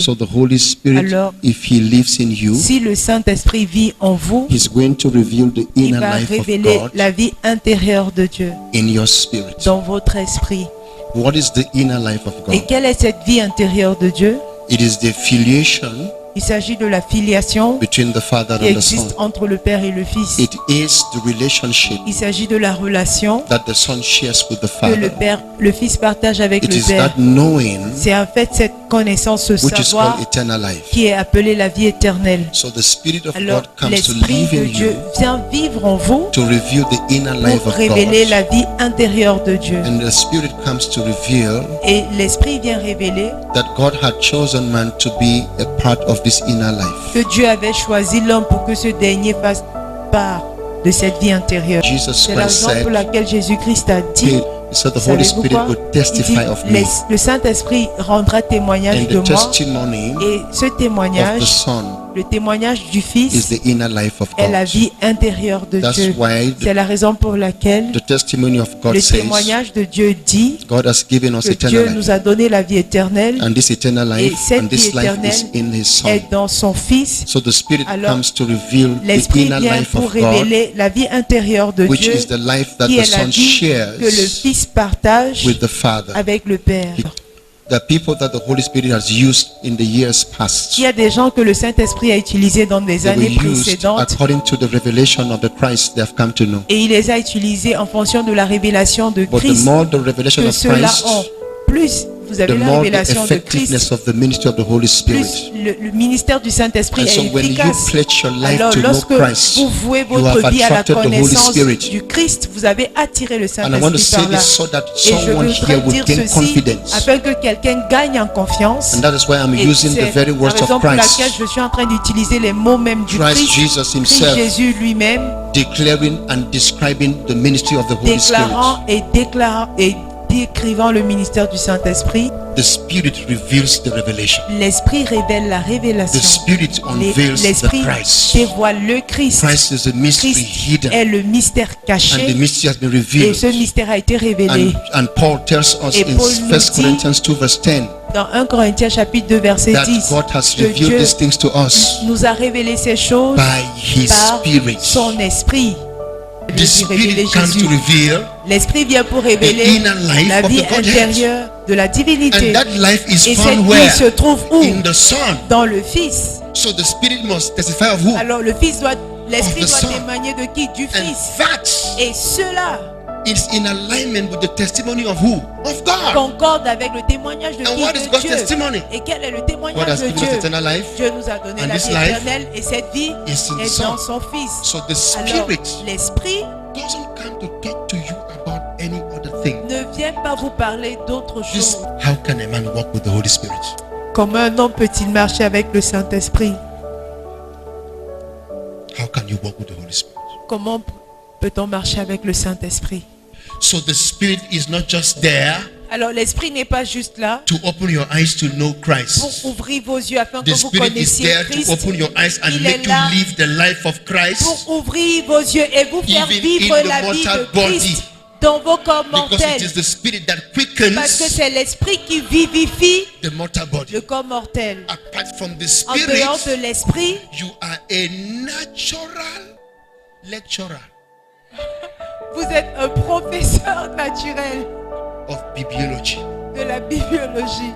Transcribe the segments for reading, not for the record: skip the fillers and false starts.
So the Holy Spirit, Alors, if He lives in you, si le Saint-Esprit vit en vous, He's going to reveal the il inner va life of révéler God la vie intérieure de Dieu in your spirit. dans votre esprit. What is the inner life of Et God? quelle est cette vie intérieure de Dieu? It is the filiation Il s'agit de la filiation between the Father qui and the Son. existe entre le Père et le Fils. It is the relationship Il s'agit de la relation that the Son shares with the que le Father. le Fils partage avec It le is Père. that knowing C'est en fait cette connaissance, ce which is savoir called eternal life. qui est appelé la vie éternelle. So the Spirit of Alors, God comes to l'Esprit live de in Dieu you vient vivre en vous to reveal the inner life pour of révéler God. la vie intérieure de Dieu. And the Spirit comes to reveal Et l'Esprit vient révéler that God had chosen man to be a part of this inner life. que Dieu avait choisi l'homme pour que ce dernier fasse part de cette vie intérieure. Jesus C'est la Christ raison pour said, laquelle Jésus-Christ a dit, so the Holy savez-vous Spirit quoi? would Il dit, testify of me. le Saint-Esprit rendra témoignage And de the moi. testimony Et ce of the témoignage, Son le témoignage du is Fils, the inner life of est la God. vie intérieure de That's Dieu. why C'est la raison pour laquelle the testimony of God le says témoignage de Dieu dit God has given us que eternal Dieu life. nous a donné la vie éternelle And this eternal et life cette and vie this life éternelle is in His Son. est dans son Fils. So the Spirit Alors, comes to reveal the L'Esprit inner vient life pour of God, révéler la vie intérieure de which Dieu, is the life that qui the est la Son vie que le shares Fils partage with the Father. avec le Père. The people that the Holy Spirit has used in the years past, Il y a des gens que le Saint-Esprit a utilisés dans des they were années used précédentes according to the revelation of the Christ they have come to know. et il les a utilisés en fonction de la révélation de But the Christ. more the revelation Que of ceux-là Christ, ont plus, vous avez the la more the révélation de effectiveness Christ, of the ministry of the Holy Spirit. plus le ministère du Saint-Esprit And so est when you efficace. pledge your life Alors to know lorsque Christ, vous vouez you votre have vie à la attracted the Holy connaissance Spirit. du Christ, vous avez attiré le And I want to Saint-Esprit say par là. this so that Et je someone voudrais here will dire gain ceci confidence. afin que quelqu'un gagne en confiance. And that is why I'm Et using the c'est very la words raison of pour laquelle Christ, je suis en train d'utiliser les mots même du Christ Christ, Jesus Christ himself, Jésus lui-même, declaring and describing the ministry of the Holy déclarant et décrivant le ministère du Saint-Esprit. Spirit. The Spirit reveals the revelation. L'Esprit révèle la The révélation. Spirit unveils the L'Esprit Christ. dévoile le Christ. Christ is a mystery Christ hidden, est le mystère and the caché mystery has been et revealed. ce mystère a été révélé. And Paul tells us Et in Paul nous 1 dit Corinthians 2 verse 10 Dans 1 Corinthiens chapitre 2 verset that 10 God has que revealed Dieu these things to us nous a révélé ces choses by His par Spirit. son esprit. The Je dis révéler Spirit comes Jésus. to reveal, L'esprit vient pour the révéler inner life la of vie the Godhead. intérieure de la divinité. And that life is Et cette found vie where? se trouve où? In the Son. Dans le Fils. So the Spirit must testify of who? Alors le Fils doit, l'Esprit Of the doit Son. témoigner de qui? Du And Fils. that Et cela is in alignment with the testimony of who? Of God. concorde avec le témoignage de And qui? what is De God's Dieu. testimony? Et quel est le God témoignage has de given us Dieu? eternal life. Dieu nous a donné And la this vie life éternelle et cette vie is in the est Son. dans son Fils. So the Alors Spirit l'Esprit doesn't come to talk to you about any other thing. ne vient pas vous parler d'autre This, chose. how can a man walk with the Holy Spirit? Comment un homme peut-il marcher avec le Saint-Esprit? How can you walk with the Holy Spirit? Comment peut-on marcher avec le Saint-Esprit? So the Spirit is not just there Alors l'Esprit n'est pas juste là to open your eyes to know pour Christ. ouvrir vos yeux afin que The vous Spirit is connaissiez there to Christ, open your eyes and Il make est you là live the life of Christ. pour ouvrir vos yeux et vous faire Even vivre in the la vie mortal de Christ body. dans vos corps Because it mortels. is the Spirit that Parce que quickens c'est l'Esprit qui vivifie the mortal body. le corps mortel. Apart from the En dehors de Spirit, l'Esprit, you are a natural lecturer vous êtes un professeur naturel of bibliology. de la bibliologie.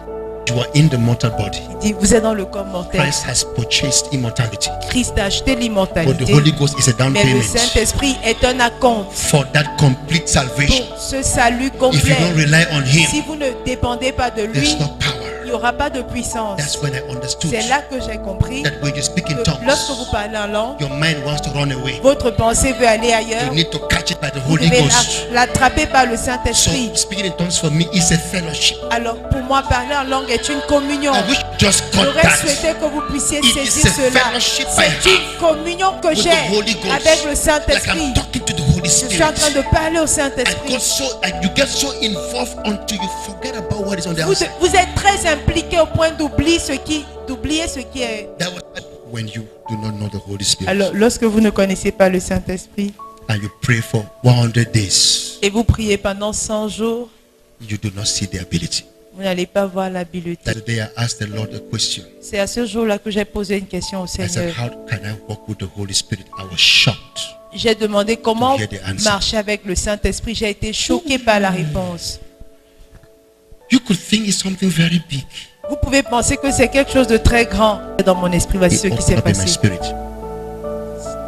You are in the mortal body. Il dit, vous êtes dans le corps mortel. Christ has purchased immortality. Christ a acheté But the l'immortalité. Holy Ghost is a down Mais le payment Saint-Esprit est un acompte for that complete salvation. pour ce salut If you complet. don't rely on Him, Si vous ne dépendez pas de lui, there's no power. il n'y aura pas de puissance. That's when I understood C'est là que j'ai compris that when you speak in que lorsque vous tongues, parlez en langue, your mind wants to run away. votre pensée veut aller ailleurs. You need to catch it by the Vous Holy devez Ghost. l'attraper par le So Saint-Esprit. speaking in tongues for me is a fellowship. Alors pour moi, parler en langue est une communion. I wish just J'aurais contact souhaité que vous puissiez It is saisir a cela. fellowship I C'est une communion que with j'ai the Holy Ghost. avec le like Saint-Esprit. I'm talking to the Holy Je suis en train Spirit. de parler au I Saint-Esprit. got so you get so involved until you forget about what is on the outside. Vous êtes très impliqué au point d'oublier ce qui est. That was when you do not know the Holy Spirit. Alors, lorsque vous ne connaissez pas le Saint-Esprit And you pray for 100 days, et vous priez pendant 100 jours, you do not see the ability. Vous n'allez pas voir l'habileté. That day I asked the Lord a question. C'est à ce jour-là que j'ai posé une question au I said, Seigneur. how can I walk with the Holy Spirit? I was shocked. J'ai demandé comment To hear the answer. marcher avec le Saint-Esprit. J'ai été choqué par la réponse. You could think it's something very big. Vous pouvez penser que c'est quelque chose de très grand dans mon esprit. Voici ce It qui s'est opened up in my passé. spirit.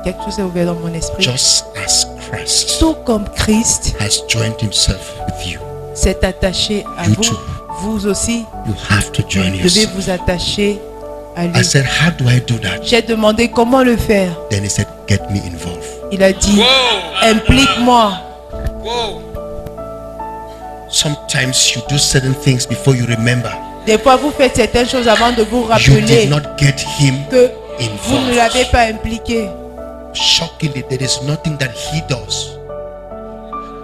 Quelque chose est ouvert dans mon esprit. Just as Christ Tout comme Christ has joined himself with you, s'est attaché à You vous, too. vous aussi, you have to join vous devez yourself. vous attacher à I lui. said, how do I do that? J'ai demandé comment le faire. Then he said, get me involved. Il a dit, implique-moi. Sometimes you do certain things before you remember. Des fois, vous faites certaines choses avant de vous You rappeler did not get him que vous ne l'avez involved. pas impliqué. Shockingly, there is nothing that he does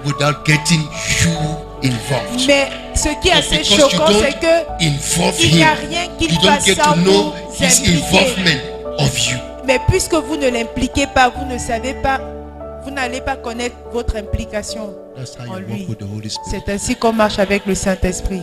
without getting you involved. Mais ce qui est assez Because you choquant, don't c'est que involve il n'y a him, rien qu'il you don't fasse get sans to know vous his impliquer. involvement of you. Mais puisque vous ne l'impliquez pas, vous ne savez pas, vous n'allez pas connaître votre implication That's how en you lui. walk with the Holy Spirit. C'est ainsi qu'on marche avec le Saint-Esprit.